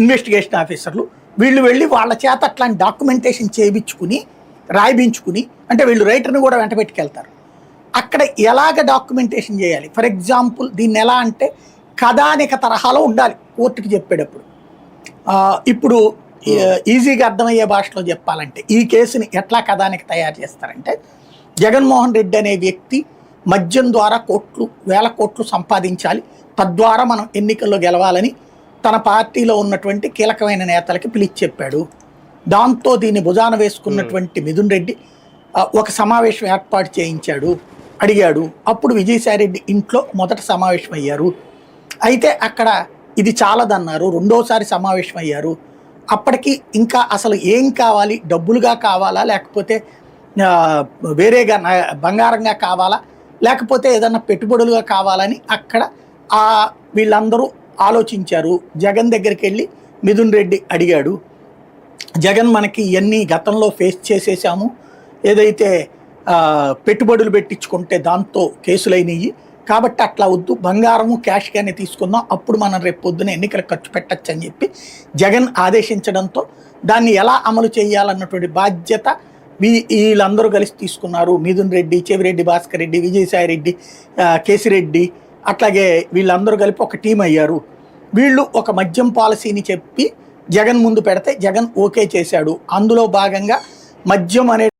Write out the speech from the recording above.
Investigation ఆఫీసర్లు వీళ్ళు వెళ్ళి వాళ్ళ చేత అట్లాంటి డాక్యుమెంటేషన్ చేయించుకుని రాయించుకుని, అంటే వీళ్ళు రైటర్ని కూడా వెంట పెట్టుకెళ్తారు. అక్కడ ఎలాగ డాక్యుమెంటేషన్ చేయాలి, ఫర్ ఎగ్జాంపుల్ దీన్ని ఎలా అంటే కథానిక తరహాలో ఉండాలి కోర్టుకి చెప్పేటప్పుడు. ఇప్పుడు ఈజీగా అర్థమయ్యే భాషలో చెప్పాలంటే ఈ కేసుని ఎట్లా కథానిక తయారు చేస్తారంటే, జగన్మోహన్ రెడ్డి అనే వ్యక్తి మద్యం ద్వారా వేల కోట్లు సంపాదించాలి, తద్వారా మనం ఎన్నికల్లో గెలవాలని తన పార్టీలో ఉన్నటువంటి కీలకమైన నేతలకి పిలిచి చెప్పాడు. దాంతో దీన్ని భుజాన వేసుకున్నటువంటి మిథున్ రెడ్డి ఒక సమావేశం ఏర్పాటు చేయించాడు, అడిగాడు. అప్పుడు విజయసాయిరెడ్డి ఇంట్లో మొదట సమావేశం అయ్యారు. అయితే అక్కడ ఇది చాలదన్నారు, రెండోసారి సమావేశం అయ్యారు. అప్పటికి ఇంకా అసలు ఏం కావాలి, డబ్బులుగా కావాలా లేకపోతే వేరేగా బంగారంగా కావాలా లేకపోతే ఏదన్నా పెట్టుబడులుగా కావాలని అక్కడ వీళ్ళందరూ ఆలోచించారు. జగన్ దగ్గరికి వెళ్ళి మిథున్ రెడ్డి అడిగాడు, జగన్ మనకి ఇవన్నీ గతంలో ఫేస్ చేసేసాము, ఏదైతే పెట్టుబడులు పెట్టించుకుంటే దాంతో కేసులైనవి కాబట్టి అట్లా వద్దు, బంగారము క్యాష్ కానీ తీసుకుందాం, అప్పుడు మనం రేపు పొద్దున ఎన్నికలకు ఖర్చు పెట్టచ్చు అని చెప్పి జగన్ ఆదేశించడంతో దాన్ని ఎలా అమలు చేయాలన్నటువంటి బాధ్యత వీళ్ళందరూ కలిసి తీసుకున్నారు. మిథున్ రెడ్డి, చెవిరెడ్డి భాస్కర్ రెడ్డి, విజయసాయిరెడ్డి, కేసిరెడ్డి, అట్లాగే వీళ్ళందరూ కలిపి ఒక టీం అయ్యారు. వీళ్ళు ఒక మద్యం పాలసీని చెప్పి జగన్ ముందు పెడితే జగన్ ఓకే చేశాడు. అందులో భాగంగా మద్యం అనే